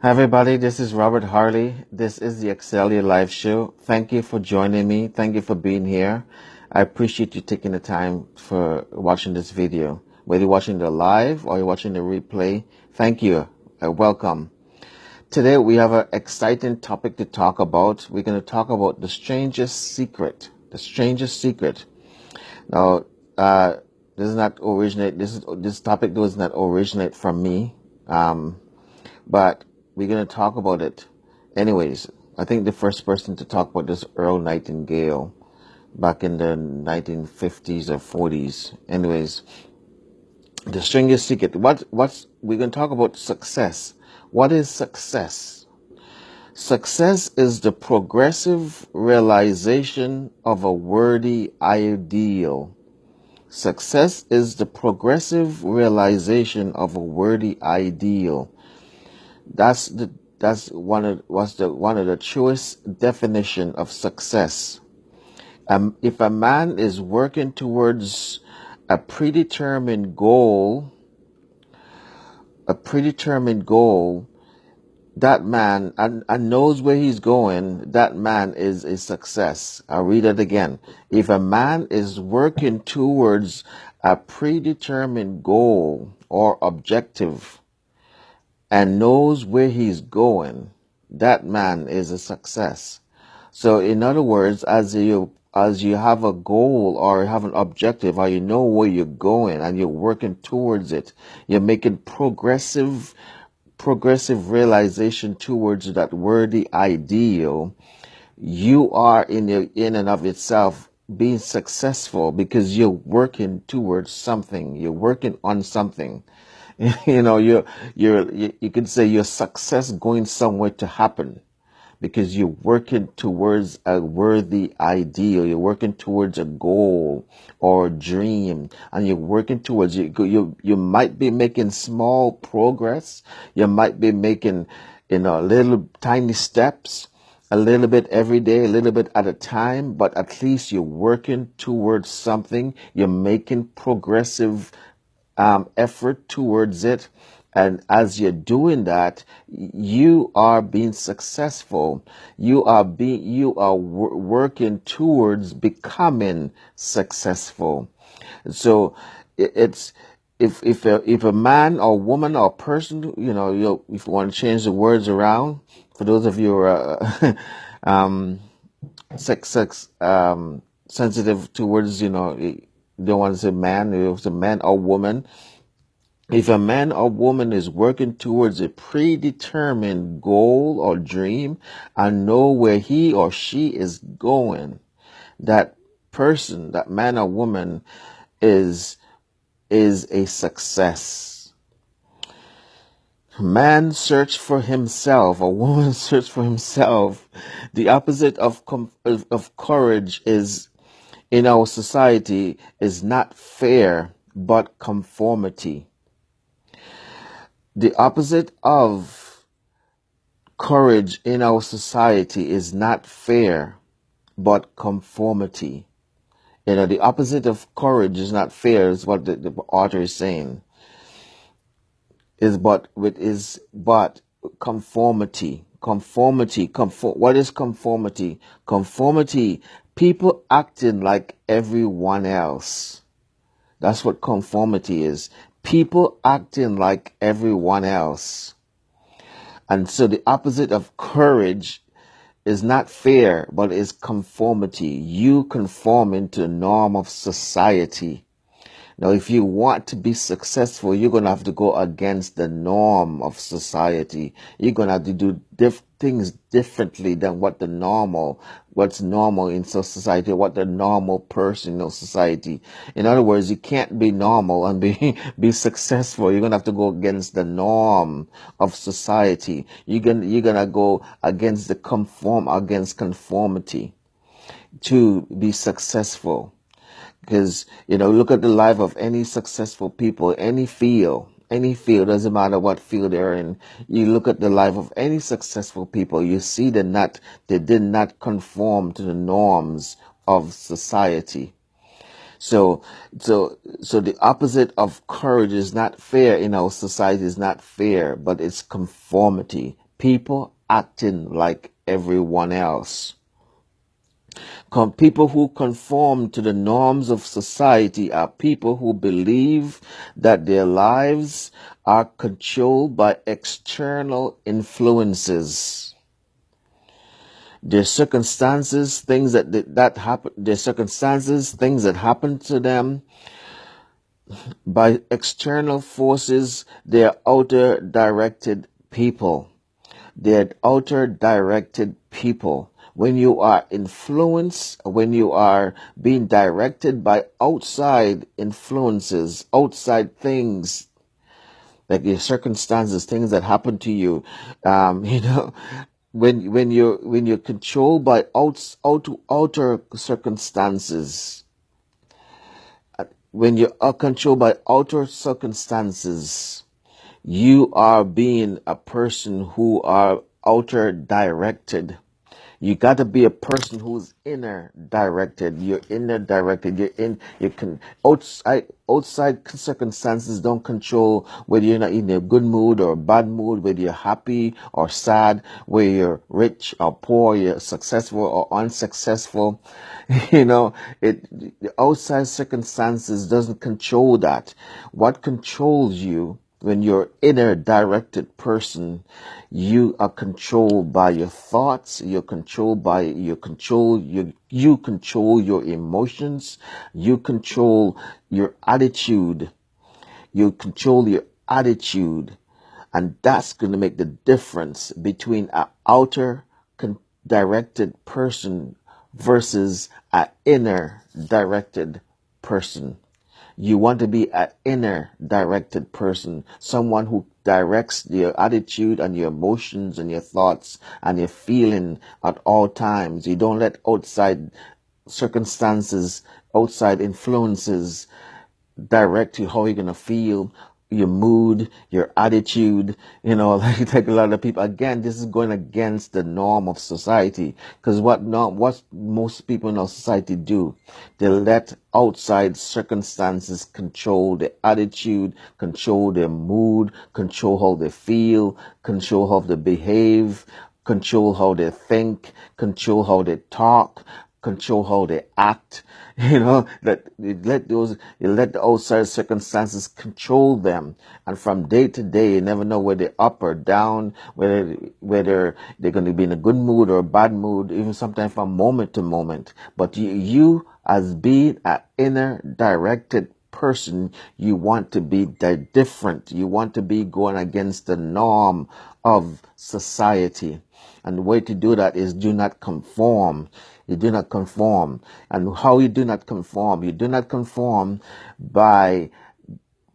Hi everybody, this is Robert Harley. This is the Excel Your Life show. Thank you for joining me. Thank you for being here. I appreciate you taking the time for watching this video. Whether you're watching the live or you're watching the replay, thank you. Welcome. Today we have an exciting topic to talk about. We're going to talk about the strangest secret. The strangest secret. Now, this is not originate. This topic does not originate from me. But we're going to talk about it. Anyways, I think the first person to talk about this Earl Nightingale back in the 1950s or 40s. Anyways, the strangest secret. What's we're going to talk about success. What is success? Success is the progressive realization of a worthy ideal. Success is the progressive realization of a worthy ideal. That's one of the truest definition of success. If a man is working towards a predetermined goal, that man and knows where he's going, that man is a success. I'll read it again. If a man is working towards a predetermined goal or objective and knows where he's going, that man is a success. So in other words, as you have a goal or have an objective or you know where you're going and you're working towards it, you're making progressive realization towards that worthy ideal, you are in and of itself being successful because you're working towards something. You're working on something. You could say your success going somewhere to happen because you're working towards a worthy ideal. You're working towards a goal or a dream, and you're working towards you might be making small progress. You might be making, little tiny steps, a little bit every day, a little bit at a time, but at least you're working towards something. You're making progressive effort towards it. And as you're doing that, you are being successful. You are working towards becoming successful. So it's if a man or woman or person, if you want to change the words around, for those of you who are sex sensitive towards, you don't want to say man, it's a man or woman. If a man or woman is working towards a predetermined goal or dream and know where he or she is going, that person, that man or woman is a success. Man search for himself, a woman search for himself. The opposite of courage is in our society is not fear but conformity. The opposite of courage in our society is not fear, but conformity. The opposite of courage is not fear, is what the author is saying. But conformity. What is conformity? Conformity, people acting like everyone else. That's what conformity is. People acting like everyone else. And so the opposite of courage is not fear, but is conformity. You conforming to the norm of society. Now, if you want to be successful, you're going to have to go against the norm of society. You're going to have to do things differently than what's normal in society, what the normal person in society. In other words, you can't be normal and be successful. You're going to have to go against the norm of society. You're going to go against conformity to be successful. Because, look at the life of any successful people, any field, doesn't matter what field they're in. You look at the life of any successful people, you see they did not conform to the norms of society. So the opposite of courage is not fear in our society, is not fear, but it's conformity. people acting like everyone else. People who conform to the norms of society are people who believe that their lives are controlled by external influences. Their circumstances, things that happen to them by external forces. They're outer directed people. They're outer directed people. When you are influenced, when you are being directed by outside influences, outside things, like your circumstances, things that happen to you, you know, when you're controlled by outer circumstances, when you are controlled by outer circumstances, you are being a person who are outer directed. You got to be a person who's inner directed. You're inner directed. You can outside circumstances don't control whether you're not in a good mood or a bad mood, whether you're happy or sad, whether you're rich or poor, you're successful or unsuccessful. You know, the outside circumstances doesn't control that. What controls you when you're inner directed person, you are controlled by your thoughts, you control your emotions, you control your attitude, and that's going to make the difference between an outer directed person versus an inner directed person. You want to be an inner directed person, someone who directs your attitude and your emotions and your thoughts and your feeling at all times. You don't let outside circumstances, outside influences direct you how you're going to feel, your mood, your attitude, like a lot of people. Again, this is going against the norm of society, because what most people in our society do, they let outside circumstances control their attitude, control their mood, control how they feel, control how they behave, control how they think, control how they talk, control how they act. That you let the outside circumstances control them, and from day to day you never know whether they're up or down, whether they're going to be in a good mood or a bad mood, even sometimes from moment to moment. But you as being an inner directed person, you want to be different. You want to be going against the norm of society. And the way to do that is do not conform. You do not conform. And how you do not conform? You do not conform by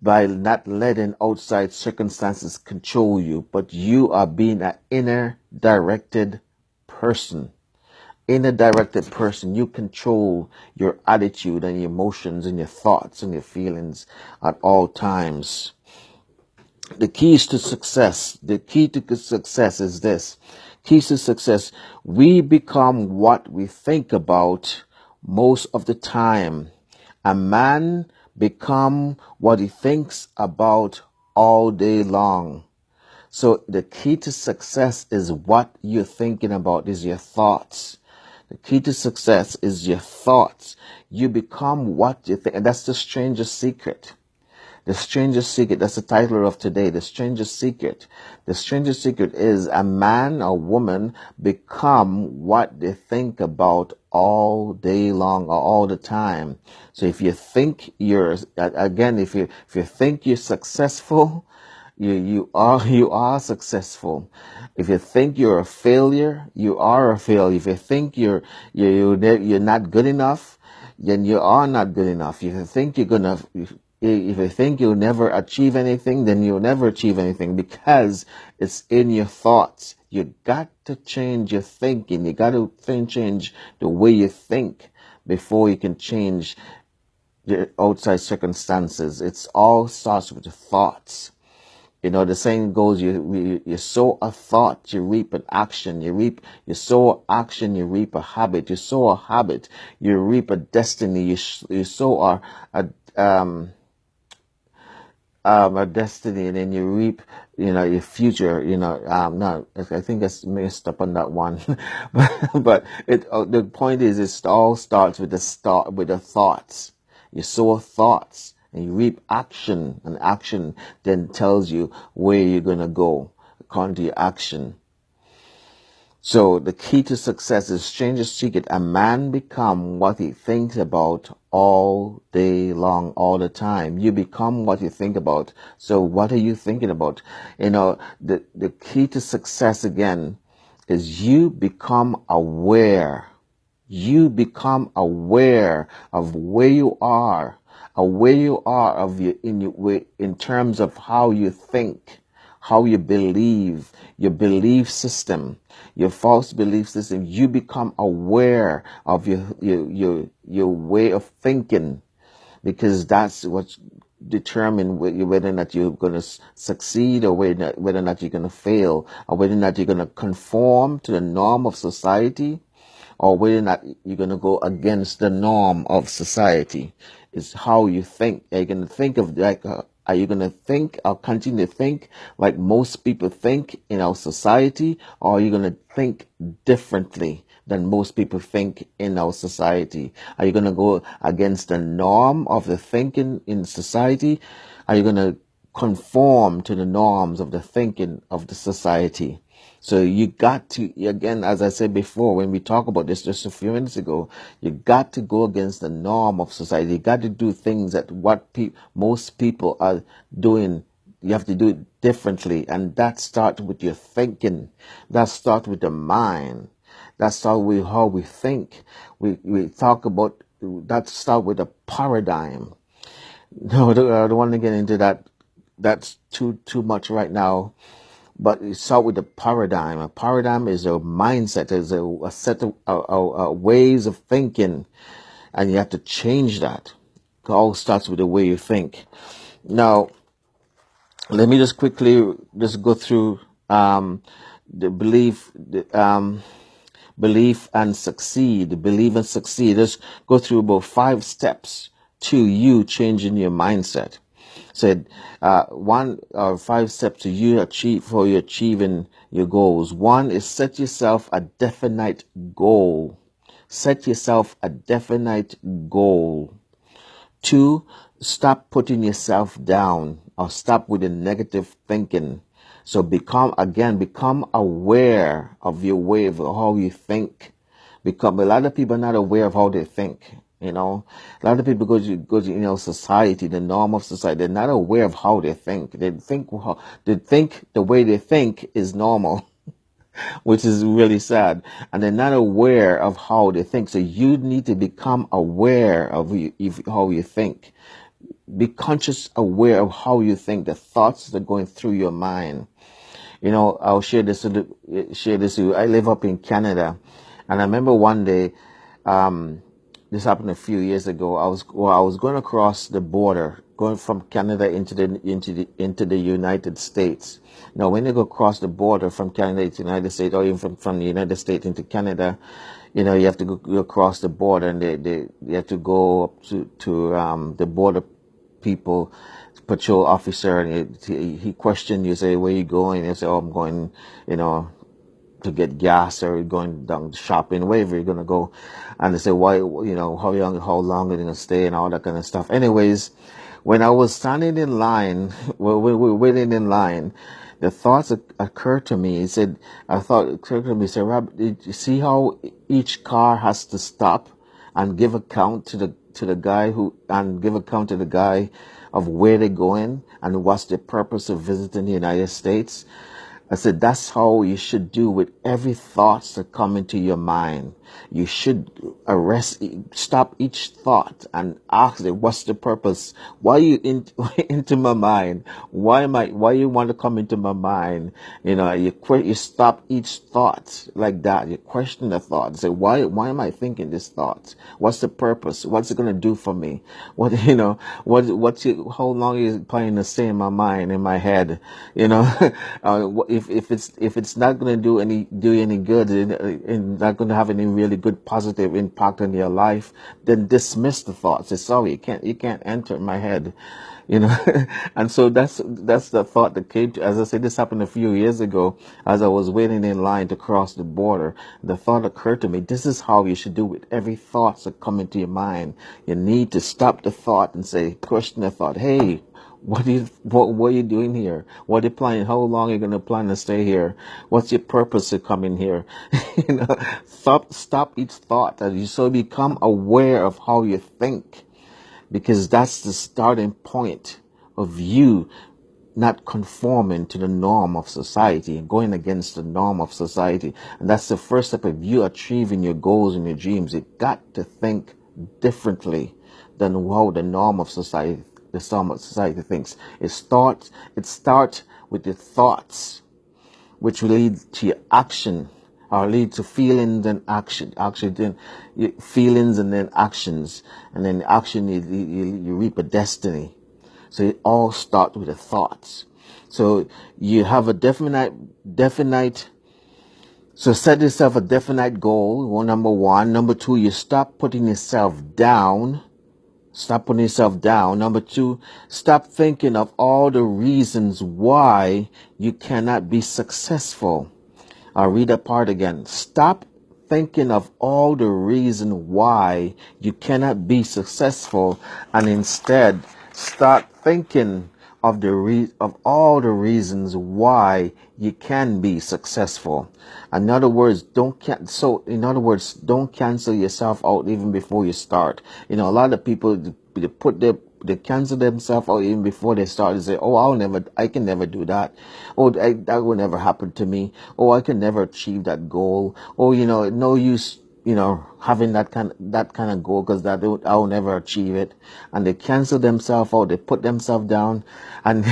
not letting outside circumstances control you, but you are being an inner directed person. Inner directed person, you control your attitude and your emotions and your thoughts and your feelings at all times. The keys to success. The key to success is this. Keys to success. We become what we think about most of the time. A man become what he thinks about all day long. So the key to success is what you're thinking about, is your thoughts. The key to success is your thoughts. You become what you think. And that's the strangest secret. The strangest secret, that's the title of today, the strangest secret. The strangest secret is a man or woman become what they think about all day long or all the time. So if you think if you think you're successful, you are successful. If you think you're a failure, you are a failure. If you think you're not good enough, then you are not good enough. If you think you'll never achieve anything, then you'll never achieve anything, because it's in your thoughts. You got to change your thinking. You got to change the way you think before you can change your outside circumstances. It's all starts with the thoughts. The saying goes, you sow a thought, you reap an action. You sow an action, you reap a habit. You sow a habit, you reap a destiny. You sow a destiny, and then you reap, your future. No, I think I messed up on that one, but the point is, it all starts with the thoughts. You sow thoughts, and you reap action, and action then tells you where you're gonna go according to your action. So the key to success is strangest secret. A man become what he thinks about all day long, all the time. You become what you think about. So what are you thinking about? The key to success again is you become aware. You become aware of where you are, of in terms of how you think, how you believe, your belief system, your false belief system. You become aware of your way of thinking, because that's what determine whether or not you're going to succeed, or whether or not you're going to fail, or whether or not you're going to conform to the norm of society, or whether or not you're going to go against the norm of society. It's how you think. Are you going to think of are you going to think or continue to think like most people think in our society, or are you going to think differently than most people think in our society? Are you going to go against the norm of the thinking in society? Are you going to conform to the norms of the thinking of the society? So you got to, again, as I said before, when we talked about this just a few minutes ago, you got to go against the norm of society. You got to do things that most people are doing. You have to do it differently. And that starts with your thinking. That starts with the mind. That starts with how we think. We talk about, that start with a paradigm. No, I don't want to get into that. That's too much right now. But it start with the paradigm. A paradigm is a mindset, is a set of ways of thinking, and you have to change that. It all starts with the way you think. Now, let me just quickly go through the belief and succeed. Believe and succeed. Let's go through about 5 steps to you changing your mindset. Said 1 or 5 steps to you achieving your goals. 1 is set yourself a definite goal. Set yourself a definite goal. 2, stop putting yourself down, or stop with the negative thinking. So become aware of your way of how you think. A lot of people are not aware of how they think. A lot of people go to society, the norm of society. They're not aware of how they think. They think the way they think is normal, which is really sad. And they're not aware of how they think. So you need to become aware of how you think. Be conscious, aware of how you think, the thoughts that are going through your mind. I'll share this with you. I live up in Canada, and I remember one day, this happened a few years ago. I was going across the border, going from Canada into the United States. Now, when you go across the border from Canada to the United States, or even from the United States into Canada, you have to go across the border, and you have to go up to the border people, patrol officer, and he questioned you. Say, where you going? You say, oh, I'm going, to get gas, or going down shopping, wherever you're gonna go. And they say, why, how long are you gonna stay, and all that kind of stuff. Anyways, when I was standing in line, we were waiting in line, the thoughts occurred to me. He said, Rob, did you see how each car has to stop and give account to the guy of where they're going and what's the purpose of visiting the United States? I said, that's how you should do with every thoughts that come into your mind. You should stop each thought and ask it, what's the purpose? Why are you into my mind? Why you want to come into my mind? You stop each thought like that. You question the thought. Say, why am I thinking this thought? What's the purpose? What's it going to do for me? How long are you planning to stay in my mind, in my head? If it's not going to do any good, and not going to have any really good positive impact on your life, then dismiss the thoughts. Say, sorry, you can't enter my head. you know. And so that's the thought that came to, as I said, this happened a few years ago as I was waiting in line to cross the border. The thought occurred to me, this is how you should do with every thought that come into your mind. You need to stop the thought and say, question the thought, hey, what are you doing here? What are you planning? How long are you going to plan to stay here? What's your purpose to come in here? You know, stop each thought, that you so become aware of how you think, because that's the starting point of you not conforming to the norm of society, going against the norm of society. And that's the first step of you achieving your goals and your dreams. You got to think differently than how the norm of society, the norm of society thinks. It starts with your thoughts, which will lead to your action, or lead to feelings and action. Actually, then feelings and then actions, and then action, you reap a destiny. So it all starts with the thoughts. So you have a definite. So set yourself a definite goal. Well, number one. Number two, you stop putting yourself down. Stop putting yourself down. Number two, stop thinking of all the reasons why you cannot be successful. I'll read that part again. Stop thinking of all the reason why you cannot be successful, and instead start thinking of of all the reasons why you can be successful. In other words, don't cancel yourself out even before you start. You know, a lot of people, they cancel themselves out even before they start. They say, "Oh, I can never do that. Oh, that will never happen to me. Oh, I can never achieve that goal. Oh, no use, having that kind of goal, because I'll never achieve it." And they cancel themselves out. They put themselves down, and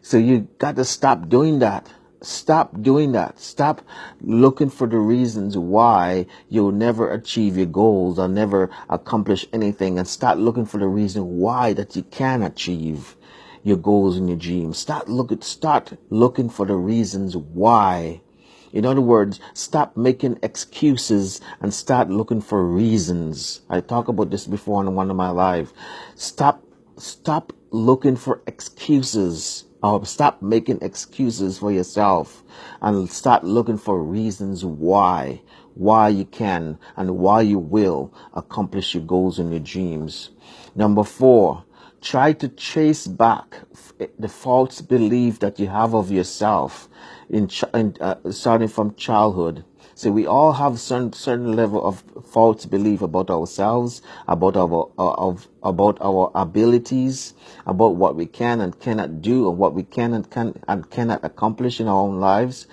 so you got to stop doing that. Stop doing that. Stop looking for the reasons why you'll never achieve your goals or never accomplish anything, and start looking for the reason why that you can achieve your goals and your dreams. Start looking for the reasons why. In other words, stop making excuses and start looking for reasons. I talked about this before in one of my lives. Stop looking for excuses, or stop making excuses for yourself, and start looking for reasons why you can and why you will accomplish your goals and your dreams. Number four, try to chase back the false belief that you have of yourself starting from childhood. So we all have certain level of false belief about ourselves, about our abilities, about what we can and cannot do, or what we can and cannot accomplish in our own lives.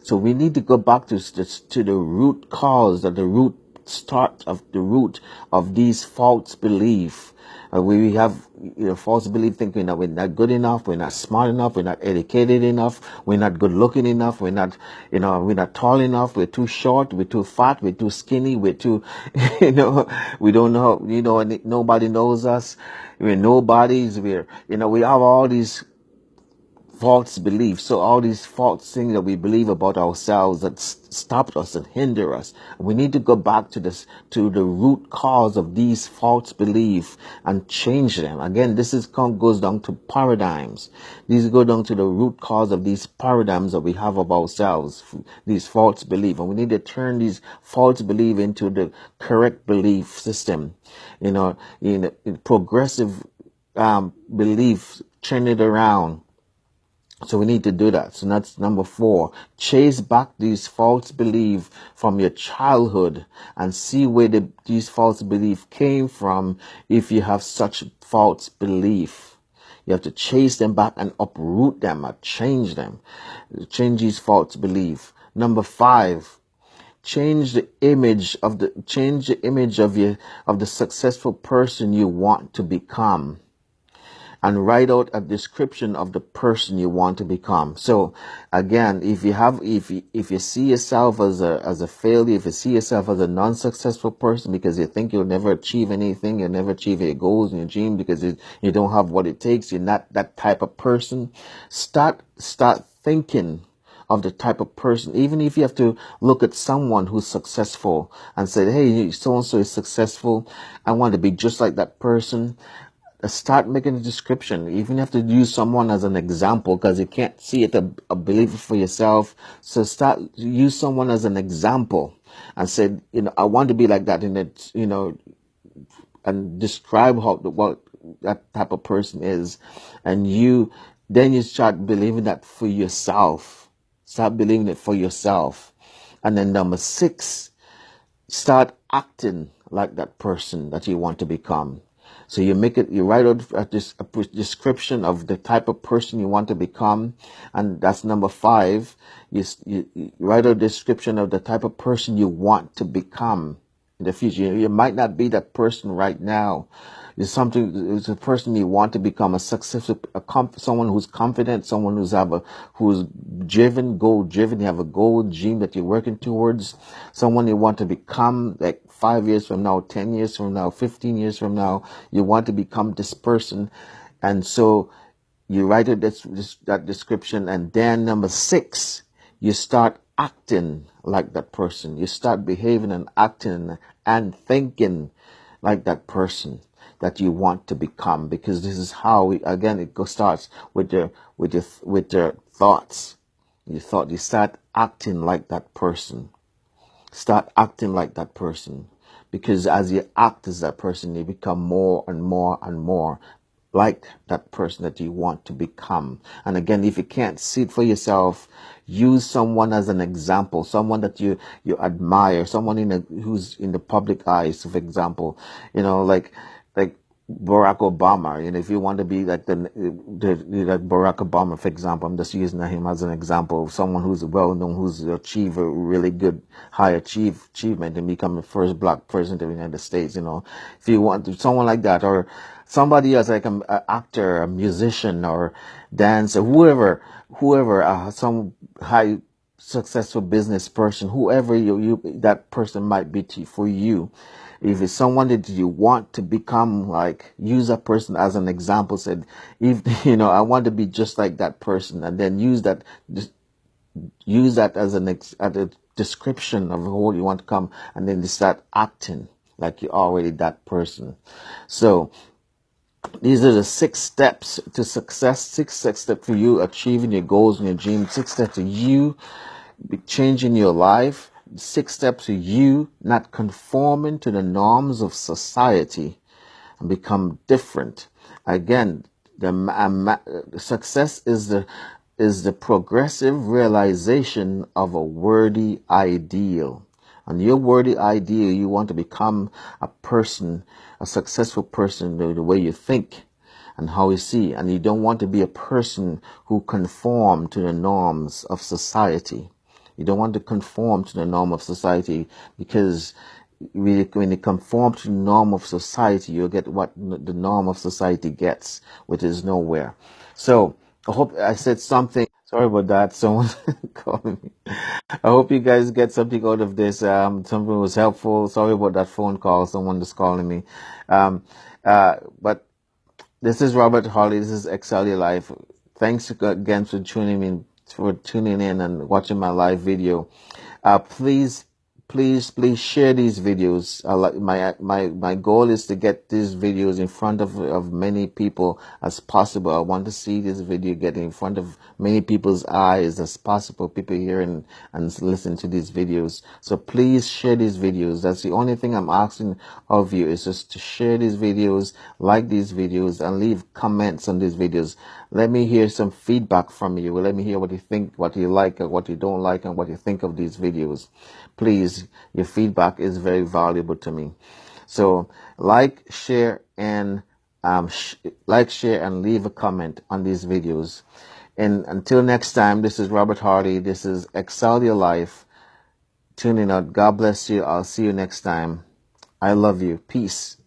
So we need to go back to the root cause, or the root of these false belief. We have false belief, thinking that we're not good enough, we're not smart enough, we're not educated enough, we're not good looking enough, we're not tall enough, we're too short, we're too fat, we're too skinny, we're too, we don't know, nobody knows us, we're nobodies, we have all these false beliefs. So all these false things that we believe about ourselves that stop us and hinder us. We need to go back to the root cause of these false beliefs and change them. Again, goes down to paradigms. These go down to the root cause of these paradigms that we have of ourselves, these false beliefs. And we need to turn these false beliefs into the correct belief system. In progressive beliefs, turn it around. So we need to do that. So that's number four. Chase back these false beliefs from your childhood and see where these false beliefs came from. If you have such false belief, you have to chase them back and uproot them or change them. Change these false beliefs. Number five, change the image of the successful person you want to become, and write out a description of the person you want to become. So again, if you see yourself as a failure, if you see yourself as a non-successful person because you think you'll never achieve anything, you'll never achieve your goals and your dreams because you don't have what it takes, you're not that type of person, start thinking of the type of person. Even if you have to look at someone who's successful and say, hey, so-and-so is successful, I want to be just like that person. start making a description. Even you have to use someone as an example because you can't see it a believe it for yourself. So start use someone as an example and say, I want to be like that in it, and describe what that type of person is, and then you start believing that for yourself. Start believing it for yourself. And then number 6, start acting like that person that you want to become. So you write out a description of the type of person you want to become, and that's number 5. You write a description of the type of person you want to become in the future. You might not be that person right now. It's a person you want to become, a successful, someone who's confident, someone who's driven, goal driven. You have a goal, dream that you're working towards. Someone you want to become, like 5 years from now, 10 years from now, 15 years from now. You want to become this person, and so you write it that description, and then number 6, you start acting like that person. You start behaving and acting and thinking like that person that you want to become, because this is how starts with your thoughts. You start acting like that person. Start acting like that person, because as you act as that person, you become more and more and more like that person that you want to become. And again, if you can't see it for yourself, use someone as an example, someone that you admire, someone who's in the public eyes, for example, like Barack Obama. If you want to be like like Barack Obama, for example, I'm just using him as an example of someone who's well known, who's achieved a really good high achievement and become the first black president of the United States. If you want someone like that, or somebody else like an actor, a musician, or dancer, whoever, some high successful business person, whoever that person might be for you. If it's someone that you want to become like, use that person as an example. Said, if I want to be just like that person, and then use that as a description of who you want to come, and then you start acting like you're already that person. So these are the 6 steps to success, 6 steps for you achieving your goals and your dreams, 6 steps to you changing your life, 6 steps to you not conforming to the norms of society and become different. Again, success is the progressive realization of a worthy ideal. And your worthy ideal, you want to become a successful person, the way you think and how you see. And you don't want to be a person who conform to the norms of society. You don't want to conform to the norm of society, because when you conform to the norm of society, you'll get what the norm of society gets, which is nowhere. So I hope I said something. Sorry about that. Someone calling me. I hope you guys get something out of this. Something was helpful. Sorry about that phone call. Someone just calling me. But this is Robert Harley. This is Excel Your Life. Thanks again for tuning in and watching my live video. Please share these videos. My goal is to get these videos in front of many people as possible. I want to see this video get in front of many people's eyes as possible. People hear and listen to these videos. So please share these videos. That's the only thing I'm asking of you, is just to share these videos, like these videos, and leave comments on these videos. Let me hear some feedback from you. Let me hear what you think, what you like, or what you don't like, and what you think of these videos. Please, your feedback is very valuable to me. So like, share, and leave a comment on these videos. And until next time, this is Robert Hardy. This is Excel Your Life. Tuning out. God bless you. I'll see you next time. I love you. Peace.